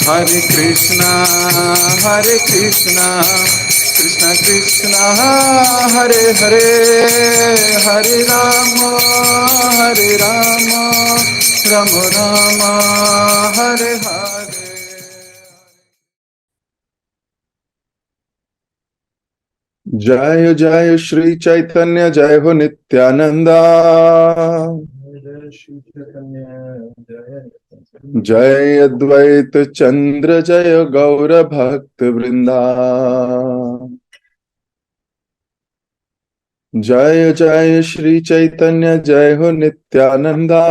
Hare Krishna, Krishna Krishna, Hare Hare, Hare Rama, Rama Rama, Hare Hare. जय जय श्री चैतन्य, जय हो नित्यानंदा। जय अद्वैत चंद्र, जय गौर भक्त वृंदा। जय जय श्री चैतन्य, जय हो नित्यानंदा।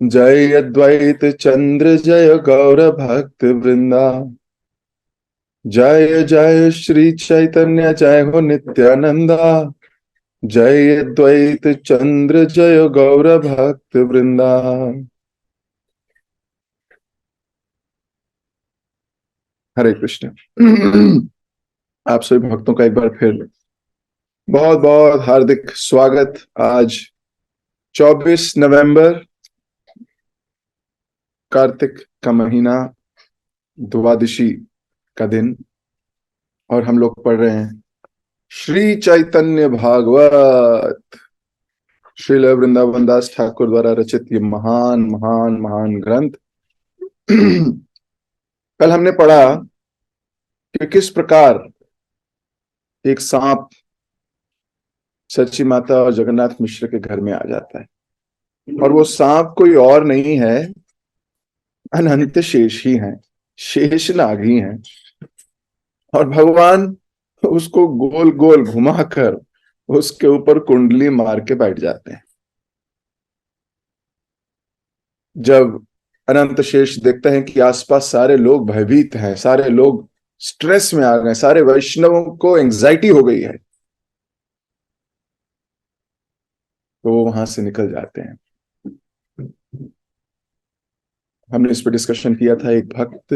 जय अद्वैत चंद्र, जय गौर भक्त वृंदा। जय जय श्री चैतन्य, जय हो नित्यानंदा। जय अद्वैत चंद्र, जय गौर भक्त वृंदा। हरे कृष्ण। आप सभी भक्तों का एक बार फिर बहुत बहुत हार्दिक स्वागत। आज 24 नवंबर, कार्तिक का महीना, द्वादशी का दिन, और हम लोग पढ़ रहे हैं श्री चैतन्य भागवत, श्रील वृंदावन दास ठाकुर द्वारा रचित ये महान महान महान ग्रंथ। कल हमने पढ़ा कि किस प्रकार एक सांप सची माता और जगन्नाथ मिश्र के घर में आ जाता है, और वो सांप कोई और नहीं है, अनंत शेष ही है, शेषनाग ही है। और भगवान उसको गोल गोल घुमाकर उसके ऊपर कुंडली मार के बैठ जाते हैं। जब अनंत शेष देखते हैं कि आसपास सारे लोग भयभीत हैं, सारे लोग स्ट्रेस में आ गए, सारे वैष्णवों को एंजाइटी हो गई है, तो वो वहां से निकल जाते हैं। हमने इस पर डिस्कशन किया था, एक भक्त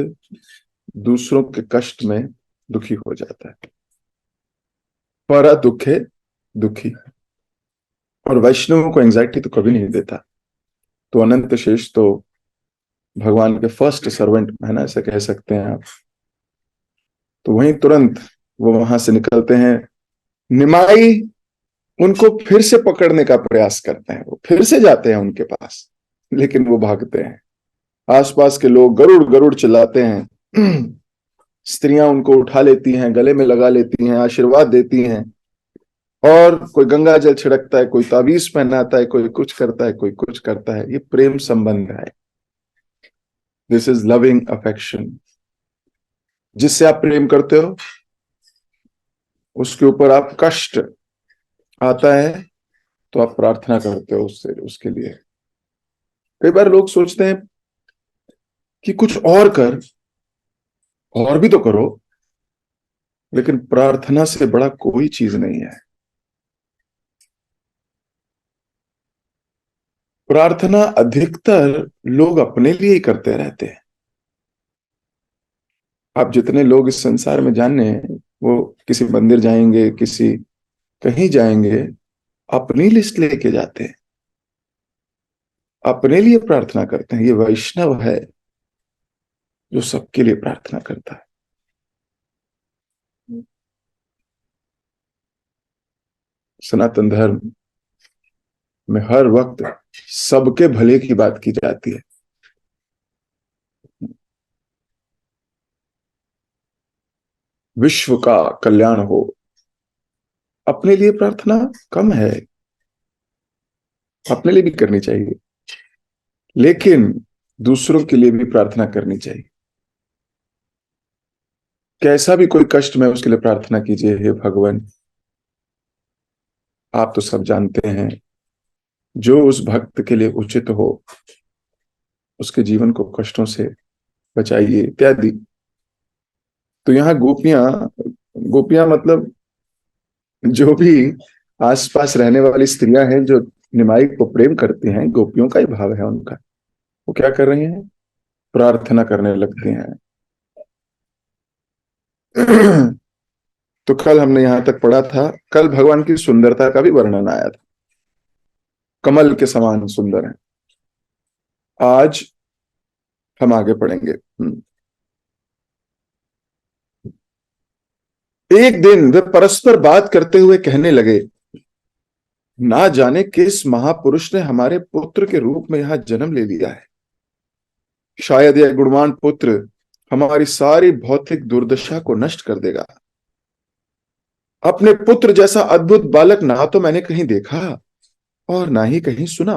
दूसरों के कष्ट में दुखी हो जाता है, पर दुखे दुखी, और वैष्णवों को एंजाइटी तो कभी नहीं देता। तो अनंत शेष तो भगवान के फर्स्ट सर्वेंट है ना, ऐसे कह सकते हैं आप। तो वहीं तुरंत वो वहां से निकलते हैं। निमाई उनको फिर से पकड़ने का प्रयास करते हैं, वो फिर से जाते हैं उनके पास, लेकिन वो भागते हैं। आसपास के लोग गरुड़ गरुड़ चिल्लाते हैं। स्त्रियां उनको उठा लेती हैं, गले में लगा लेती हैं, आशीर्वाद देती हैं, और कोई गंगा जल छिड़कता है, कोई ताबीज पहनाता है, कोई कुछ करता है, कोई कुछ करता है। ये प्रेम संबंध है। This is loving affection. जिससे आप प्रेम करते हो उसके ऊपर आप कष्ट आता है तो आप प्रार्थना करते हो उससे, उसके लिए। कई बार लोग सोचते हैं कि कुछ और कर, और भी तो करो, लेकिन प्रार्थना से बड़ा कोई चीज नहीं है। प्रार्थना अधिकतर लोग अपने लिए ही करते रहते हैं। आप जितने लोग इस संसार में जाने हैं, वो किसी मंदिर जाएंगे, किसी कहीं जाएंगे, अपनी लिस्ट लेके जाते हैं, अपने लिए प्रार्थना करते हैं। ये वैष्णव है जो सबके लिए प्रार्थना करता है। सनातन धर्म में हर वक्त सबके भले की बात की जाती है। विश्व का कल्याण हो। अपने लिए प्रार्थना कम है, अपने लिए भी करनी चाहिए, लेकिन दूसरों के लिए भी प्रार्थना करनी चाहिए। कैसा भी कोई कष्ट में उसके लिए प्रार्थना कीजिए, हे भगवान, आप तो सब जानते हैं, जो उस भक्त के लिए उचित हो उसके जीवन को कष्टों से बचाइए, इत्यादि। तो यहाँ गोपियां, गोपियां मतलब जो भी आसपास रहने वाली स्त्रियां हैं जो निमाई को प्रेम करती हैं, गोपियों का ही भाव है उनका। वो क्या कर रही हैं? प्रार्थना करने लगती हैं। तो कल हमने यहां तक पढ़ा था। कल भगवान की सुंदरता का भी वर्णन आया था, कमल के समान सुंदर है। आज हम आगे पढ़ेंगे। एक दिन वे परस्पर बात करते हुए कहने लगे, ना जाने किस महापुरुष ने हमारे पुत्र के रूप में यहां जन्म ले लिया है। शायद यह गुणवान पुत्र हमारी सारी भौतिक दुर्दशा को नष्ट कर देगा। अपने पुत्र जैसा अद्भुत बालक ना तो मैंने कहीं देखा और ना ही कहीं सुना।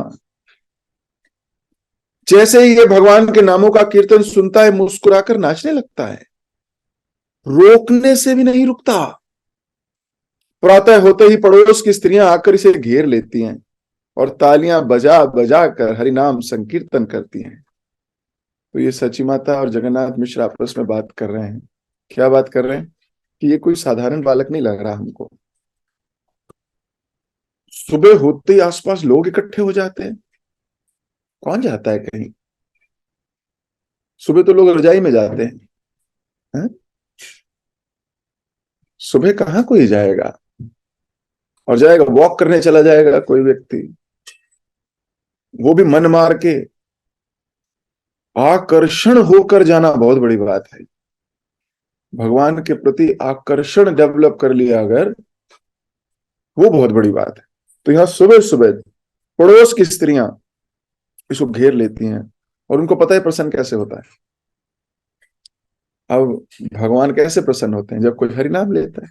जैसे ही ये भगवान के नामों का कीर्तन सुनता है, मुस्कुराकर नाचने लगता है, रोकने से भी नहीं रुकता। प्रातः होते ही पड़ोस की स्त्रियां आकर इसे घेर लेती हैं और तालियां बजा बजा कर हरिनाम संकीर्तन करती हैं। तो ये सची माता और जगन्नाथ मिश्र आपस में बात कर रहे हैं। क्या बात कर रहे हैं? कि ये कोई साधारण बालक नहीं लग रहा हमको। सुबह होते ही आसपास लोग इकट्ठे हो जाते हैं। कौन जाता है कहीं? सुबह तो लोग रजाई में जाते हैं। सुबह कहाँ कोई जाएगा? और जाएगा वॉक करने चला जाएगा कोई व्यक्ति, वो भी मन मार के। आकर्षण होकर जाना बहुत बड़ी बात है। भगवान के प्रति आकर्षण डेवलप कर लिया अगर, वो बहुत बड़ी बात है। तो यहां सुबह सुबह पड़ोस की स्त्रियां इसको घेर लेती हैं और उनको पता है प्रसन्न कैसे होता है। अब भगवान कैसे प्रसन्न होते हैं? जब कोई हरिनाम लेता है,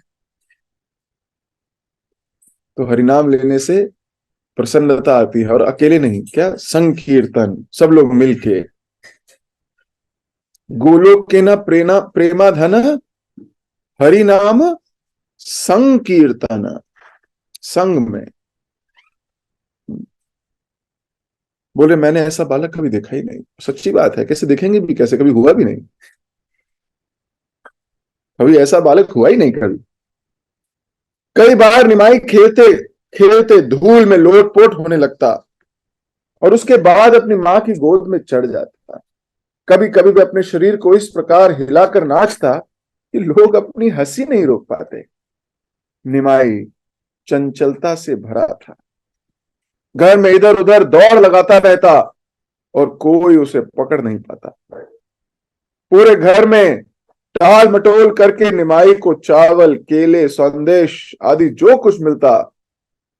तो हरिनाम लेने से प्रसन्नता आती है। और अकेले नहीं, क्या संकीर्तन, सब लोग मिलके। गोलोक के न प्रेना प्रेमाधन हरिनाम संकीर्तन। संग में बोले, मैंने ऐसा बालक कभी देखा ही नहीं। सच्ची बात है, कैसे देखेंगे भी कैसे? कभी हुआ भी नहीं। कभी ऐसा बालक हुआ ही नहीं कभी। कई बार निमाई खेलते खेलते धूल में लोटपोट होने लगता और उसके बाद अपनी मां की गोद में चढ़ जाता। कभी कभी वह अपने शरीर को इस प्रकार हिलाकर नाचता कि लोग अपनी हंसी नहीं रोक पाते। निमाई चंचलता से भरा था। घर में इधर उधर दौड़ लगाता रहता और कोई उसे पकड़ नहीं पाता। पूरे घर में टाल मटोल करके निमाई को चावल, केले, संदेश आदि जो कुछ मिलता,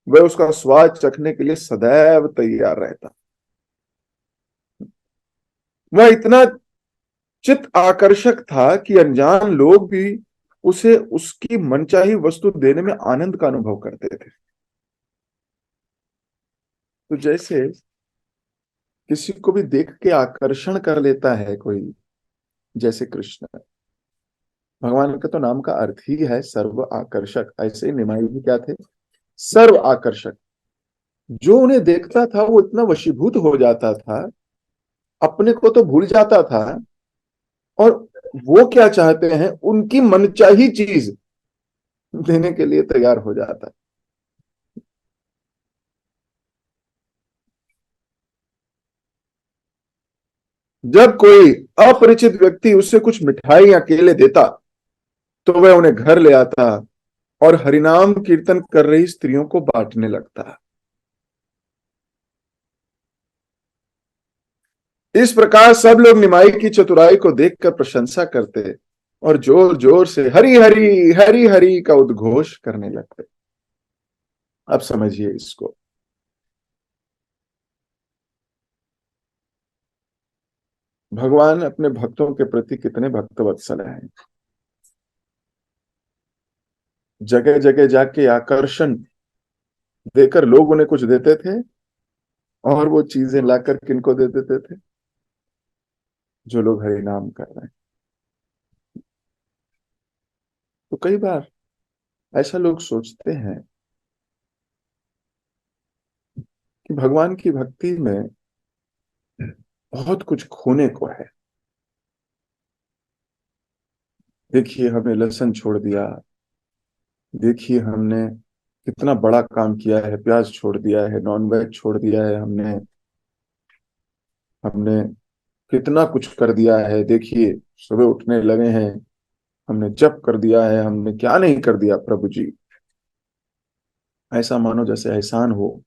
वह उसका स्वाद चखने के लिए सदैव तैयार रहता। वह इतना चित्त आकर्षक था कि अनजान लोग भी उसे उसकी मनचाही वस्तु देने में आनंद का अनुभव करते थे। तो जैसे किसी को भी देख के आकर्षण कर लेता है कोई, जैसे कृष्ण, भगवान का तो नाम का अर्थ ही है सर्व आकर्षक। ऐसे ही निमाई भी क्या थे? सर्व आकर्षक। जो उन्हें देखता था वो इतना वशीभूत हो जाता था, अपने को तो भूल जाता था और वो क्या चाहते हैं उनकी मनचाही चीज देने के लिए तैयार हो जाता है। जब कोई अपरिचित व्यक्ति उससे कुछ मिठाई या केले देता, तो वह उन्हें घर ले आता और हरिनाम कीर्तन कर रही स्त्रियों को बांटने लगता। इस प्रकार सब लोग निमाई की चतुराई को देखकर प्रशंसा करते और जोर जोर से हरि हरि हरि हरि का उद्घोष करने लगते। अब समझिए इसको। भगवान अपने भक्तों के प्रति कितने भक्तवत्सल हैं। जगह जगह जाके आकर्षण देकर लोग उन्हें कुछ देते थे और वो चीजें लाकर किनको दे देते थे? जो लोग हरि नाम कर रहे हैं। तो कई बार ऐसा लोग सोचते हैं कि भगवान की भक्ति में बहुत कुछ खोने को है। देखिए हमने लहसुन छोड़ दिया, देखिए हमने कितना बड़ा काम किया है, प्याज छोड़ दिया है, नॉनवेज छोड़ दिया है, हमने हमने कितना कुछ कर दिया है। देखिए सुबह उठने लगे हैं, हमने जप कर दिया है, हमने क्या नहीं कर दिया प्रभु जी। ऐसा मानो जैसे एहसान हो,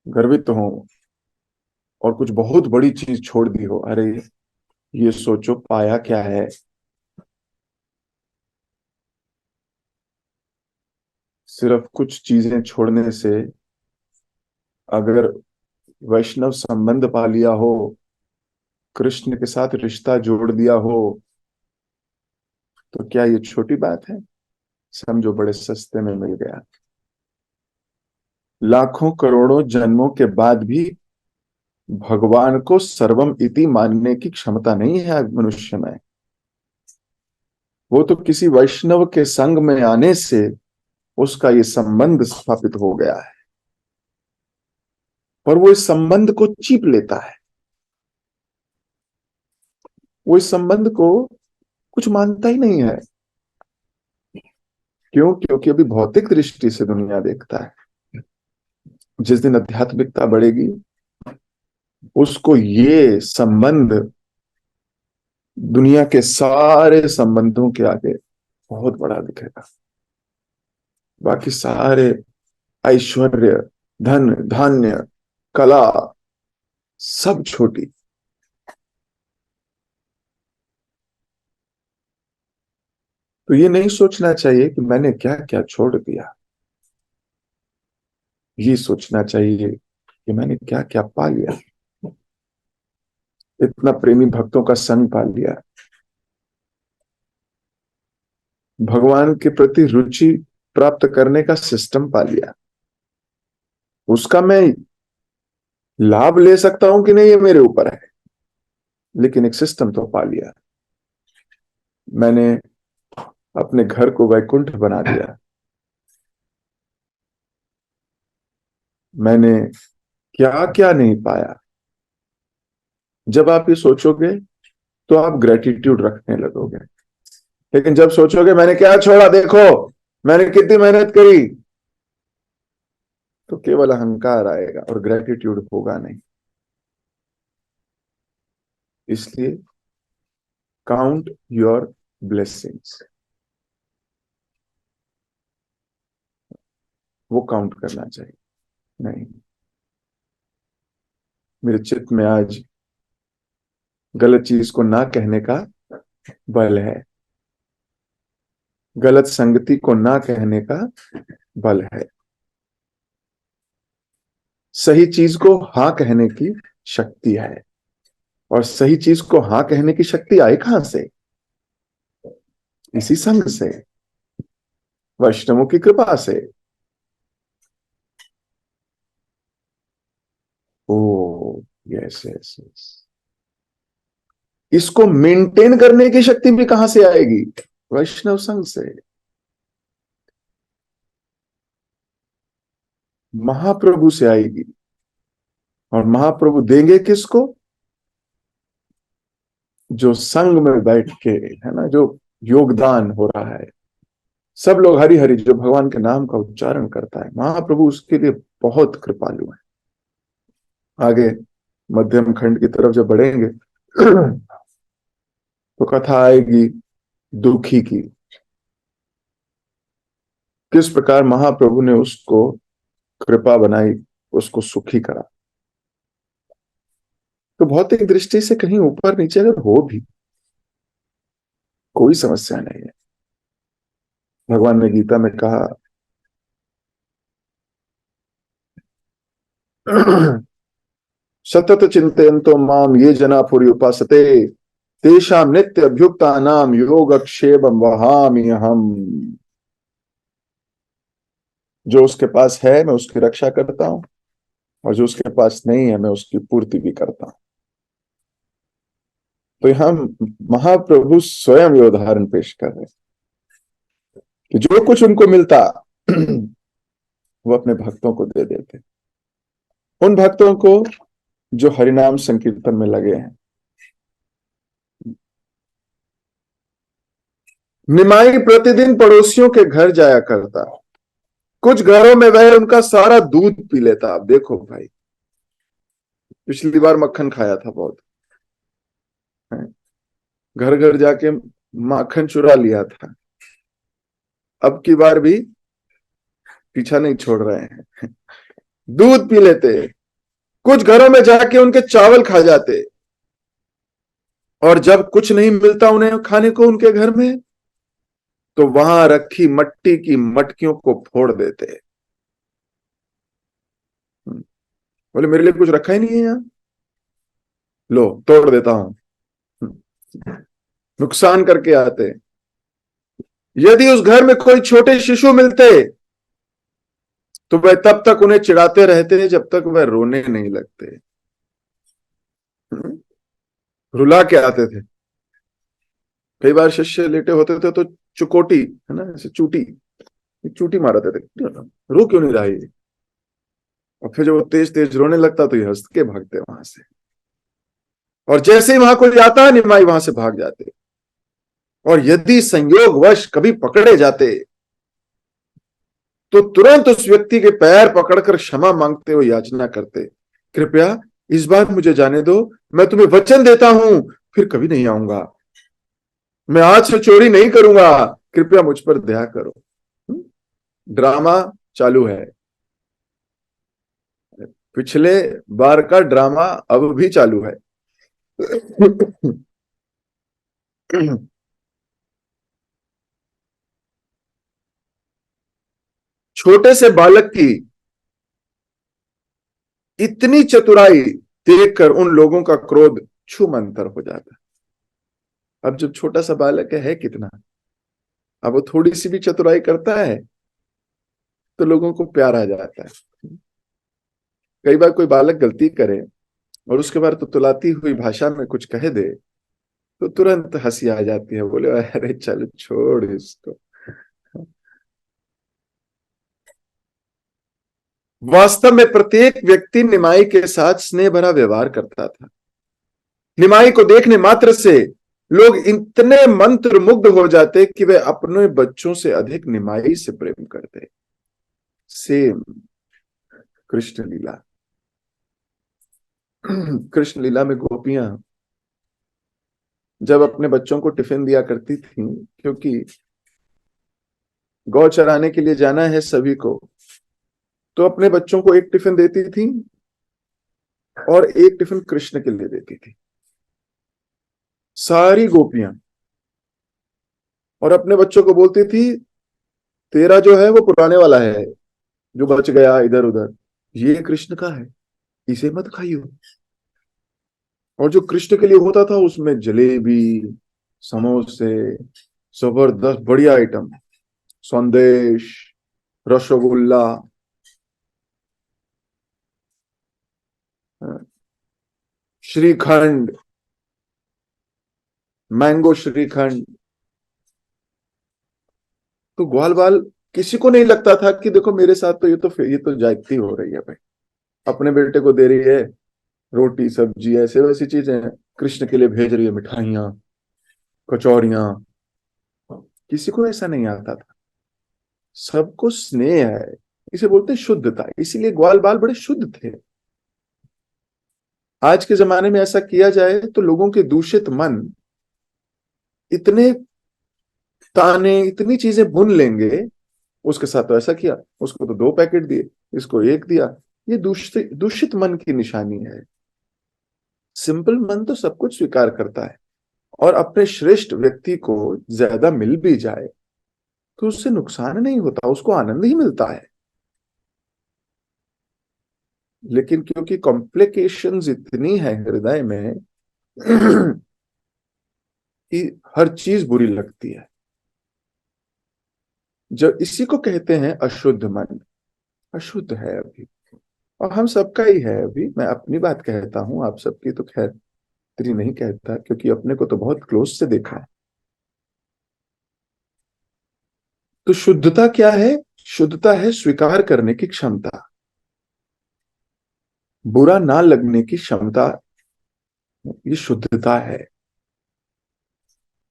गर्वित हो और कुछ बहुत बड़ी चीज छोड़ दी हो। अरे ये सोचो पाया क्या है? सिर्फ कुछ चीजें छोड़ने से अगर वैष्णव संबंध पा लिया हो, कृष्ण के साथ रिश्ता जोड़ दिया हो, तो क्या ये छोटी बात है? समझो बड़े सस्ते में मिल गया। लाखों करोड़ों जन्मों के बाद भी भगवान को सर्वम इति मानने की क्षमता नहीं है मनुष्य में। वो तो किसी वैष्णव के संग में आने से उसका ये संबंध स्थापित हो गया है, पर वो इस संबंध को चीप लेता है। वो इस संबंध को कुछ मानता ही नहीं है। क्यों? क्योंकि अभी भौतिक दृष्टि से दुनिया देखता है। जिस दिन आध्यात्मिकता बढ़ेगी, उसको ये संबंध दुनिया के सारे संबंधों के आगे बहुत बड़ा दिखेगा। बाकी सारे ऐश्वर्य, धन धान्य, कला, सब छोटी। तो ये नहीं सोचना चाहिए कि मैंने क्या क्या छोड़ दिया। ये सोचना चाहिए कि मैंने क्या क्या पा लिया। इतना प्रेमी भक्तों का संग पा लिया, भगवान के प्रति रुचि प्राप्त करने का सिस्टम पा लिया। उसका मैं लाभ ले सकता हूं कि नहीं, ये मेरे ऊपर है, लेकिन एक सिस्टम तो पा लिया। मैंने अपने घर को वैकुंठ बना दिया। मैंने क्या क्या नहीं पाया। जब आप ये सोचोगे तो आप ग्रेटिट्यूड रखने लगोगे। लेकिन जब सोचोगे मैंने क्या छोड़ा, देखो मैंने कितनी मेहनत करी, तो केवल अहंकार आएगा और ग्रेटिट्यूड होगा नहीं। इसलिए काउंट योर ब्लेसिंग्स, वो काउंट करना चाहिए। नहीं, मेरे चित्त में आज गलत चीज को ना कहने का बल है, गलत संगति को ना कहने का बल है, सही चीज को हाँ कहने की शक्ति है। और सही चीज को हाँ कहने की शक्ति आई कहां से? इसी संग से, वैष्णवों की कृपा से। ओ यस यस यस। इसको मेंटेन करने की शक्ति भी कहां से आएगी? वैष्णव संघ से। महाप्रभु से आएगी। और महाप्रभु देंगे किसको? जो संघ में बैठ के, है ना, जो योगदान हो रहा है, सब लोग हरि हरि, जो भगवान के नाम का उच्चारण करता है, महाप्रभु उसके लिए बहुत कृपालु है। आगे मध्यम खंड की तरफ जब बढ़ेंगे तो कथा आएगी दुखी की। किस प्रकार महाप्रभु ने उसको कृपा बनाई, उसको सुखी करा। तो भौतिक दृष्टि से कहीं ऊपर नीचे अगर हो भी कोई समस्या नहीं है। भगवान ने गीता में कहा सतत चिंतयन्तो माम ये जना पुरी उपासते तेषाम नित्य अभ्युक्ता नाम योगक्षेमं वहामि हम। जो उसके पास है मैं उसकी रक्षा करता हूं, और जो उसके पास नहीं है मैं उसकी पूर्ति भी करता हूं। तो यहां महाप्रभु स्वयं ये उदाहरण पेश कर रहे हैं कि जो कुछ उनको मिलता वो अपने भक्तों को दे देते। उन भक्तों को जो हरिनाम संकीर्तन में लगे हैं। निमाई प्रतिदिन पड़ोसियों के घर जाया करता, कुछ घरों में वह उनका सारा दूध पी लेता। आप देखो भाई, पिछली बार मक्खन खाया था बहुत, घर घर जाके माखन चुरा लिया था, अब की बार भी पीछा नहीं छोड़ रहे हैं, दूध पी लेते। कुछ घरों में जाके उनके चावल खा जाते, और जब कुछ नहीं मिलता उन्हें खाने को उनके घर में, तो वहां रखी मट्टी की मटकियों को फोड़ देते। बोले मेरे लिए कुछ रखा ही नहीं है यहाँ, लो तोड़ देता हूं। नुकसान करके आते। यदि उस घर में कोई छोटे शिशु मिलते तो वह तब तक उन्हें चिढ़ाते रहते जब तक वह रोने नहीं लगते। रुला के आते थे। कई बार शिष्य लेटे होते थे तो चुकोटी है ना, ऐसे चूटी चूटी मारते थे, रो क्यों नहीं रहा ये। और फिर जब वो तेज तेज रोने लगता तो ये हंस के भागते वहां से। और जैसे ही वहां कोई आता है निमाई वहां से भाग जाते। और यदि संयोगवश कभी पकड़े जाते तो तुरंत उस व्यक्ति के पैर पकड़कर क्षमा मांगते हुए याचना करते, कृपया इस बार मुझे जाने दो, मैं तुम्हें वचन देता हूं फिर कभी नहीं आऊंगा, मैं आज से चोरी नहीं करूंगा, कृपया मुझ पर दया करो। ड्रामा चालू है। पिछले बार का ड्रामा अब भी चालू है। छोटे से बालक की इतनी चतुराई देखकर उन लोगों का क्रोध छूमंतर हो जाता है। अब जब छोटा सा बालक है कितना, अब वो थोड़ी सी भी चतुराई करता है तो लोगों को प्यार आ जाता है। कई बार कोई बालक गलती करे और उसके बाद तो तुलाती हुई भाषा में कुछ कह दे तो तुरंत हंसी आ जाती है, बोले अरे चल छोड़ इसको। वास्तव में प्रत्येक व्यक्ति निमाई के साथ स्नेह भरा व्यवहार करता था। निमाई को देखने मात्र से लोग इतने मंत्र मुग्ध हो जाते कि वे अपने बच्चों से अधिक निमाई से प्रेम करते। सेम कृष्ण लीला। कृष्ण लीला में गोपियां जब अपने बच्चों को टिफिन दिया करती थी, क्योंकि गौ चराने के लिए जाना है सभी को, तो अपने बच्चों को एक टिफिन देती थी और एक टिफिन कृष्ण के लिए देती थी, सारी गोपियां। और अपने बच्चों को बोलती थी तेरा जो है वो पुराने वाला है, जो बच गया इधर उधर, ये कृष्ण का है, इसे मत खाइयो। और जो कृष्ण के लिए होता था उसमें जलेबी, समोसे, जबरदस्त बढ़िया आइटम, संदेश, रसगुल्ला, श्रीखंड, मैंगो श्रीखंड। तो ग्वाल बाल किसी को नहीं लगता था कि देखो मेरे साथ तो ये तो जायती हो रही है भाई, अपने बेटे को दे रही है रोटी सब्जी ऐसे वैसी चीजें, कृष्ण के लिए भेज रही है मिठाइयां कचौरियां। किसी को ऐसा नहीं आता था, सबको स्नेह है। इसे बोलते हैं शुद्धता, इसीलिए ग्वाल बाल बड़े शुद्ध थे। आज के जमाने में ऐसा किया जाए तो लोगों के दूषित मन इतने ताने इतनी चीजें बुन लेंगे, उसके साथ तो ऐसा किया, उसको तो 2 पैकेट दिए, इसको एक दिया। ये दूषित दूषित मन की निशानी है। सिंपल मन तो सब कुछ स्वीकार करता है, और अपने श्रेष्ठ व्यक्ति को ज्यादा मिल भी जाए तो उससे नुकसान नहीं होता, उसको आनंद ही मिलता है। लेकिन क्योंकि कॉम्प्लिकेशंस इतनी है हृदय में कि हर चीज बुरी लगती है, जब इसी को कहते हैं अशुद्ध मन। अशुद्ध है अभी, और हम सबका ही है अभी। मैं अपनी बात कहता हूं, आप सबकी तो खैर इतनी नहीं कहता, क्योंकि अपने को तो बहुत क्लोज से देखा है। तो शुद्धता क्या है? शुद्धता है स्वीकार करने की क्षमता, बुरा ना लगने की क्षमता, ये शुद्धता है।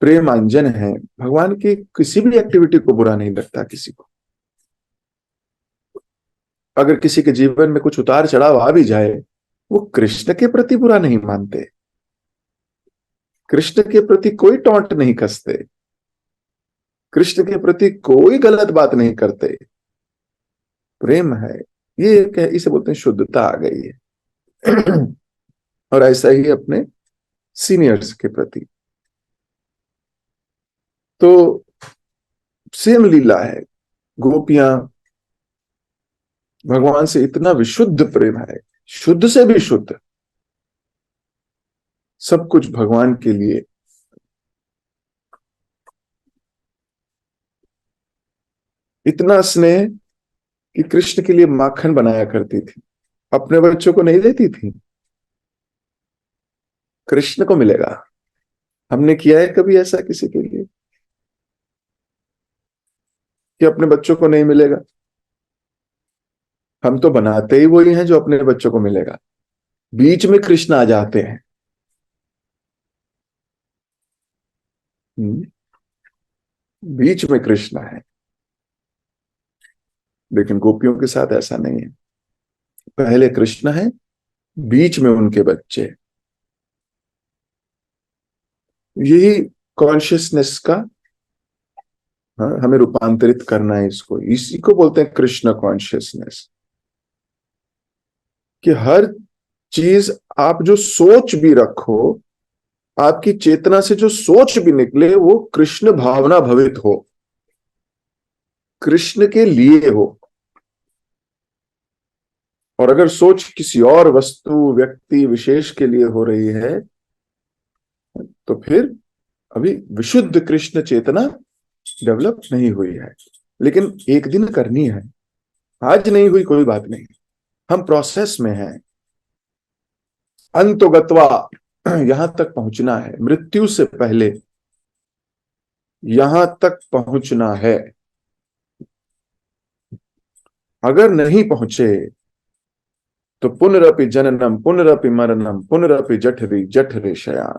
प्रेमांजन है, भगवान की किसी भी एक्टिविटी को बुरा नहीं लगता किसी को। अगर किसी के जीवन में कुछ उतार चढ़ाव आ भी जाए, वो कृष्ण के प्रति बुरा नहीं मानते, कृष्ण के प्रति कोई टॉन्ट नहीं कसते, कृष्ण के प्रति कोई गलत बात नहीं करते। प्रेम है, ये इसे बोलते हैं शुद्धता आ गई है। और ऐसा ही अपने सीनियर्स के प्रति। तो सेम लीला है। गोपियां भगवान से इतना विशुद्ध प्रेम है, शुद्ध से भी शुद्ध, सब कुछ भगवान के लिए। इतना स्नेह कि कृष्ण के लिए माखन बनाया करती थी, अपने बच्चों को नहीं देती थी, कृष्ण को मिलेगा। हमने किया है कभी ऐसा किसी के लिए कि अपने बच्चों को नहीं मिलेगा? हम तो बनाते ही वही हैं जो अपने बच्चों को मिलेगा। बीच में कृष्ण आ जाते हैं। बीच में कृष्ण है। लेकिन गोपियों के साथ ऐसा नहीं है। पहले कृष्ण है, बीच में उनके बच्चे। यही कॉन्शियसनेस का, हाँ, हमें रूपांतरित करना है इसको। इसी को बोलते हैं कृष्ण कॉन्शियसनेस। कि हर चीज आप जो सोच भी रखो, आपकी चेतना से जो सोच भी निकले, वो कृष्ण भावना भवित हो, कृष्ण के लिए हो। और अगर सोच किसी और वस्तु व्यक्ति विशेष के लिए हो रही है, तो फिर अभी विशुद्ध कृष्ण चेतना डेवलप नहीं हुई है। लेकिन एक दिन करनी है, आज नहीं हुई कोई बात नहीं, हम प्रोसेस में हैं। अंतोगत्वा, यहां तक पहुंचना है, मृत्यु से पहले यहां तक पहुंचना है। अगर नहीं पहुंचे तो पुनरपि जननम पुनरपि मरणम पुनरपि जठरी जठरे शयान।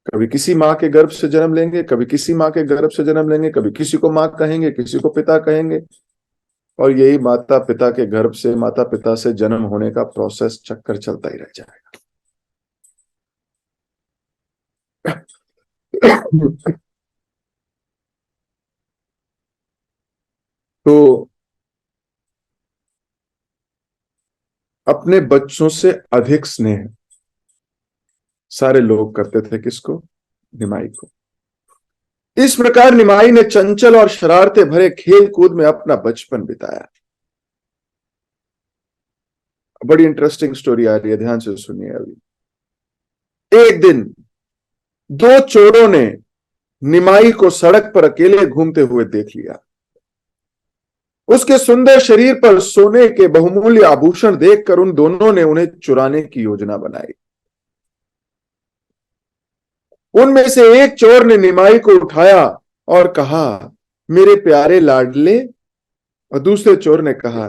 कभी किसी माँ के गर्भ से जन्म लेंगे, कभी किसी माँ के गर्भ से जन्म लेंगे, कभी किसी को माँ कहेंगे, किसी को पिता कहेंगे। और यही माता पिता के गर्भ से, माता पिता से जन्म होने का प्रोसेस, चक्कर चलता ही रह जाएगा। तो अपने बच्चों से अधिक स्नेह सारे लोग करते थे किसको? निमाई को। इस प्रकार निमाई ने चंचल और शरारते भरे खेल कूद में अपना बचपन बिताया। बड़ी इंटरेस्टिंग स्टोरी आ रही है, ध्यान से सुनिए अभी। एक दिन दो चोरों ने निमाई को सड़क पर अकेले घूमते हुए देख लिया। उसके सुंदर शरीर पर सोने के बहुमूल्य आभूषण देखकर उन दोनों ने उन्हें चुराने की योजना बनाई। उनमें से एक चोर ने निमाई को उठाया और कहा, मेरे प्यारे लाडले। और दूसरे चोर ने कहा,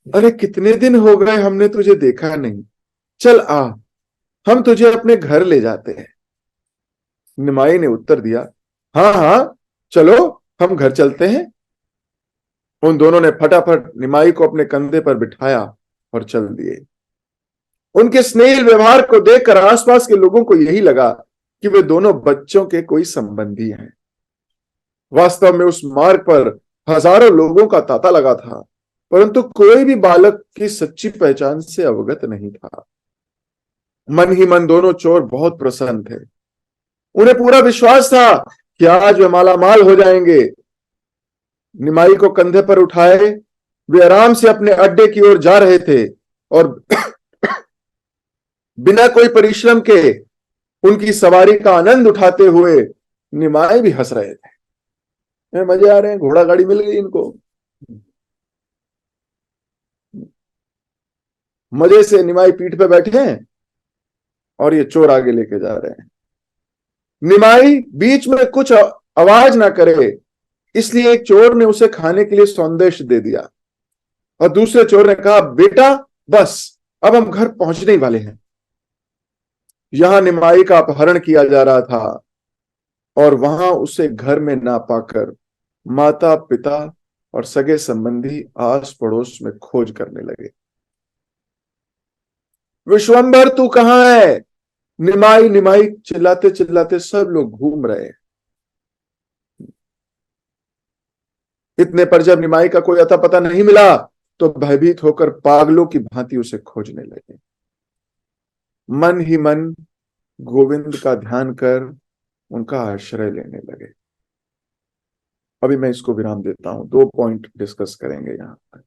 अरे कितने दिन हो गए हमने तुझे देखा नहीं, चल आ, हम तुझे अपने घर ले जाते हैं। निमाई ने उत्तर दिया, हाँ हाँ चलो, हम घर चलते हैं। उन दोनों ने फटाफट निमाई को अपने कंधे पर बिठाया और चल दिए। उनके स्नेहिल व्यवहार को देखकर आसपास के लोगों को यही लगा कि वे दोनों बच्चों के कोई संबंधी हैं। वास्तव में उस मार्ग पर हजारों लोगों का तांता लगा था, परंतु कोई भी बालक की सच्ची पहचान से अवगत नहीं था। मन ही मन दोनों चोर बहुत प्रसन्न थे। उन्हें पूरा विश्वास था कि आज वे मालामाल हो जाएंगे। निमाई को कंधे पर उठाए वे आराम से अपने अड्डे की ओर जा रहे थे और बिना कोई परिश्रम के उनकी सवारी का आनंद उठाते हुए निमाई भी हंस रहे थे। मजे आ रहे हैं, घोड़ा गाड़ी मिल गई इनको, मजे से निमाई पीठ पे बैठे हैं और ये चोर आगे लेके जा रहे हैं। निमाई बीच में कुछ आवाज ना करे, इसलिए एक चोर ने उसे खाने के लिए संदेश दे दिया और दूसरे चोर ने कहा, बेटा बस अब हम घर पहुंचने ही वाले हैं। यहां निमाई का अपहरण किया जा रहा था और वहां उसे घर में ना पाकर माता पिता और सगे संबंधी आस पड़ोस में खोज करने लगे। विश्वंभर तू कहां है? निमाई निमाई चिल्लाते चिल्लाते सब लोग घूम रहे हैं। इतने पर जब निमाई का कोई अता पता नहीं मिला तो भयभीत होकर पागलों की भांति उसे खोजने लगे। मन ही मन गोविंद का ध्यान कर उनका आश्रय लेने लगे। अभी मैं इसको विराम देता हूं, 2 पॉइंट डिस्कस करेंगे यहां पर।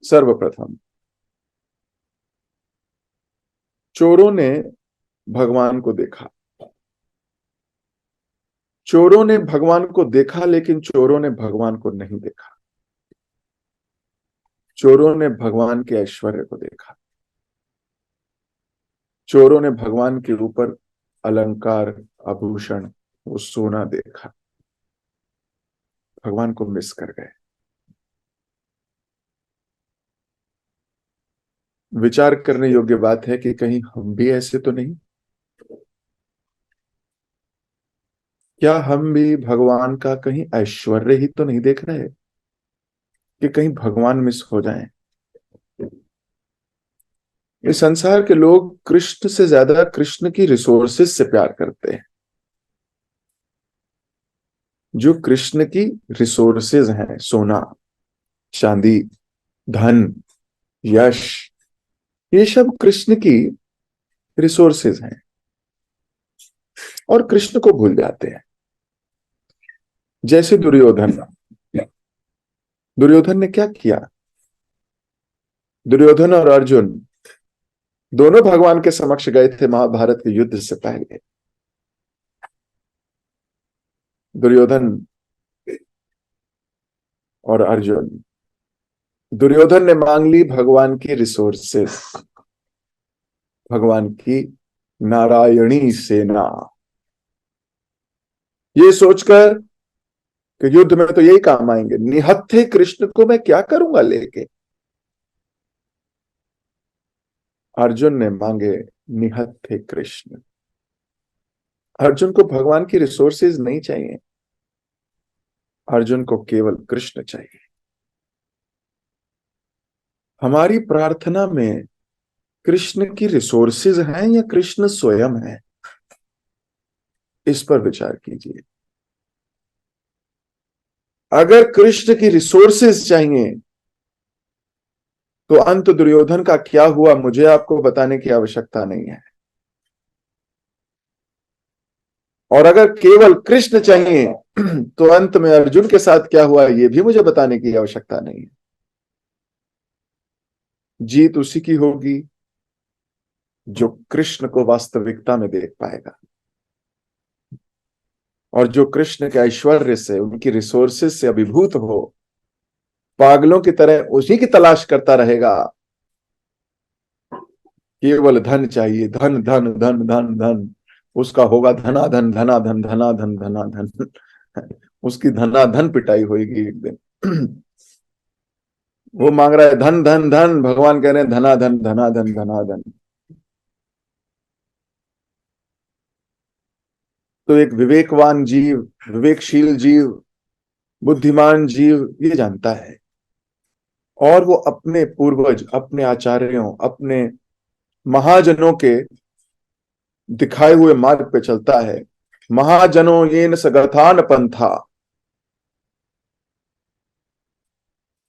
सर्वप्रथम, चोरों ने भगवान को देखा। चोरों ने भगवान को देखा, लेकिन चोरों ने भगवान को नहीं देखा। चोरों ने भगवान के ऐश्वर्य को देखा। चोरों ने भगवान के ऊपर अलंकार, आभूषण, वो सोना देखा, भगवान को मिस कर गए। विचार करने योग्य बात है कि कहीं हम भी ऐसे तो नहीं? क्या हम भी भगवान का कहीं ऐश्वर्य ही तो नहीं देख रहे कि कहीं भगवान मिस हो जाएं? इस संसार के लोग कृष्ण से ज्यादा कृष्ण की रिसोर्सेज से प्यार करते हैं। जो कृष्ण की रिसोर्सेज हैं, सोना, चांदी, धन, यश, ये सब कृष्ण की रिसोर्सेज हैं, और कृष्ण को भूल जाते हैं। जैसे दुर्योधन। दुर्योधन ने क्या किया? दुर्योधन और अर्जुन दोनों भगवान के समक्ष गए थे महाभारत के युद्ध से पहले। दुर्योधन और अर्जुन, दुर्योधन ने मांग ली भगवान की रिसोर्सेस, भगवान की नारायणी सेना, ये सोचकर कि युद्ध में तो यही काम आएंगे। निहत्थे कृष्ण को मैं क्या करूंगा लेके? अर्जुन ने मांगे निहत्थे कृष्ण। अर्जुन को भगवान की रिसोर्सेज नहीं चाहिए, अर्जुन को केवल कृष्ण चाहिए। हमारी प्रार्थना में कृष्ण की रिसोर्सेज हैं या कृष्ण स्वयं है? इस पर विचार कीजिए। अगर कृष्ण की रिसोर्सेज चाहिए तो अंत दुर्योधन का क्या हुआ मुझे आपको बताने की आवश्यकता नहीं है। और अगर केवल कृष्ण चाहिए तो अंत में अर्जुन के साथ क्या हुआ यह भी मुझे बताने की आवश्यकता नहीं है। जीत उसी की होगी जो कृष्ण को वास्तविकता में देख पाएगा, और जो कृष्ण के ऐश्वर्य से, उनकी रिसोर्सेज से अभिभूत हो, पागलों की तरह उसी की तलाश करता रहेगा। केवल धन चाहिए, धन धन धन धन धन, उसका होगा धनाधन धनाधन धनाधन धनाधन। उसकी धनाधन पिटाई होगी एक दिन। वो मांग रहा है धन धन धन, भगवान कह रहे हैं धनाधन धनाधन धनाधन। तो एक विवेकवान जीव, विवेकशील जीव, बुद्धिमान जीव ये जानता है, और वो अपने पूर्वज, अपने आचार्यों, अपने महाजनों के दिखाए हुए मार्ग पे चलता है। महाजनों येन सगथान पंथा।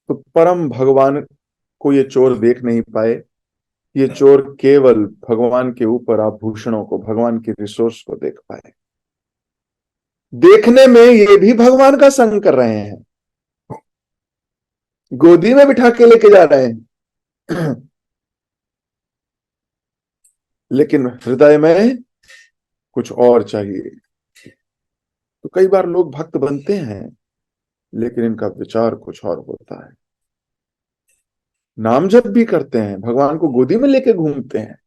तो परम भगवान को ये चोर देख नहीं पाए। ये चोर केवल भगवान के ऊपर आभूषणों को, भगवान की रिसोर्स को देख पाए। देखने में ये भी भगवान का संग कर रहे हैं, गोदी में बिठा के लेके जा रहे हैं, लेकिन हृदय में कुछ और चाहिए। तो कई बार लोग भक्त बनते हैं, लेकिन इनका विचार कुछ और होता है। नाम जप भी करते हैं, भगवान को गोदी में लेके घूमते हैं,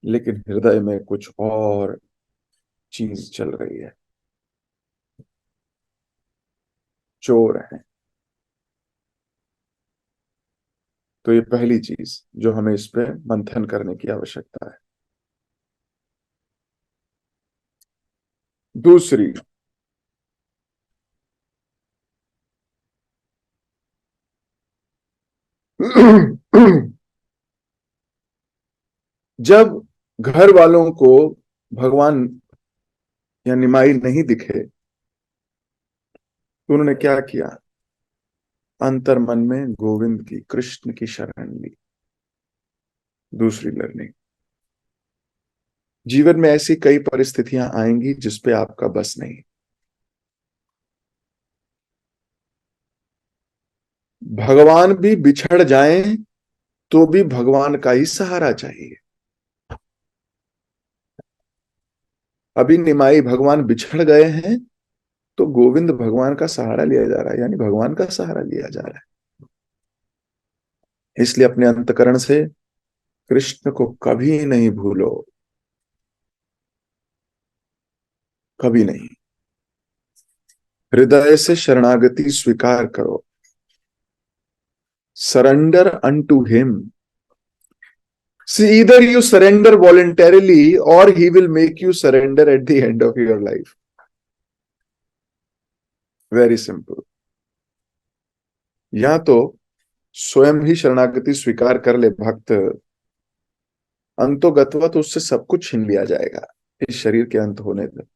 लेकिन हृदय में कुछ और चीज चल रही है। चोर है। तो ये पहली चीज जो हमें इस पे मंथन करने की आवश्यकता है। दूसरी, जब घर वालों को भगवान या निमाई नहीं दिखे तो उन्होंने क्या किया? अंतर मन में गोविंद की, कृष्ण की शरण ली। दूसरी लर्निंग, जीवन में ऐसी कई परिस्थितियां आएंगी जिस पे आपका बस नहीं। भगवान भी बिछड़ जाएं तो भी भगवान का ही सहारा चाहिए। अभी निमाई भगवान बिछड़ गए हैं तो गोविंद भगवान का सहारा लिया जा रहा है, यानी भगवान का सहारा लिया जा रहा है। इसलिए अपने अंतकरण से कृष्ण को कभी नहीं भूलो, कभी नहीं। हृदय से शरणागति स्वीकार करो। Surrender unto him. See, either you surrender voluntarily or he will make you surrender at the end of your life. Very simple. या तो स्वयं ही शरणागति स्वीकार कर ले भक्त, अंतोगत्वा तो उससे सब कुछ छीन लिया जाएगा इस शरीर के अंत होने तक।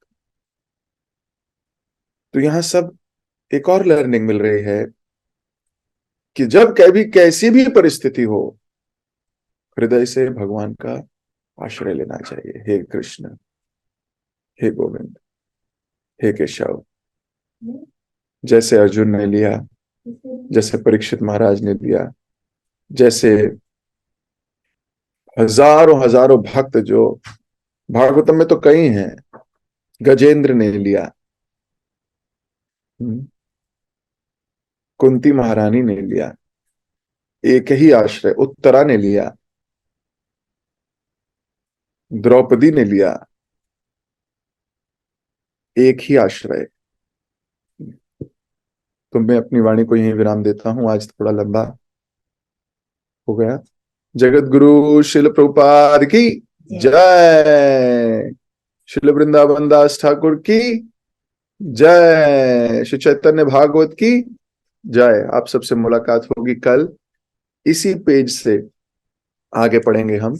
तो यहां सब एक और लर्निंग मिल रही है कि जब कभी कैसी भी परिस्थिति हो, हृदय से भगवान का आश्रय लेना चाहिए। हे कृष्ण, हे गोविंद, हे केशव। जैसे अर्जुन ने लिया, जैसे परीक्षित महाराज ने लिया, जैसे हजारों हजारों भक्त जो भागवतम में तो कई हैं, गजेंद्र ने लिया, कुंती महारानी ने लिया, एक ही आश्रय। उत्तरा ने लिया, द्रौपदी ने लिया, एक ही आश्रय। तो मैं अपनी वाणी को यहीं विराम देता हूं, आज थोड़ा लंबा हो गया। जगत गुरु शिल प्रभुपाद की जय। शिल वृंदावन दास ठाकुर की जय। श्री चैतन्य भागवत की जय। आप सबसे मुलाकात होगी कल, इसी पेज से आगे पढ़ेंगे हम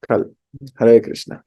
कल। हरे कृष्णा।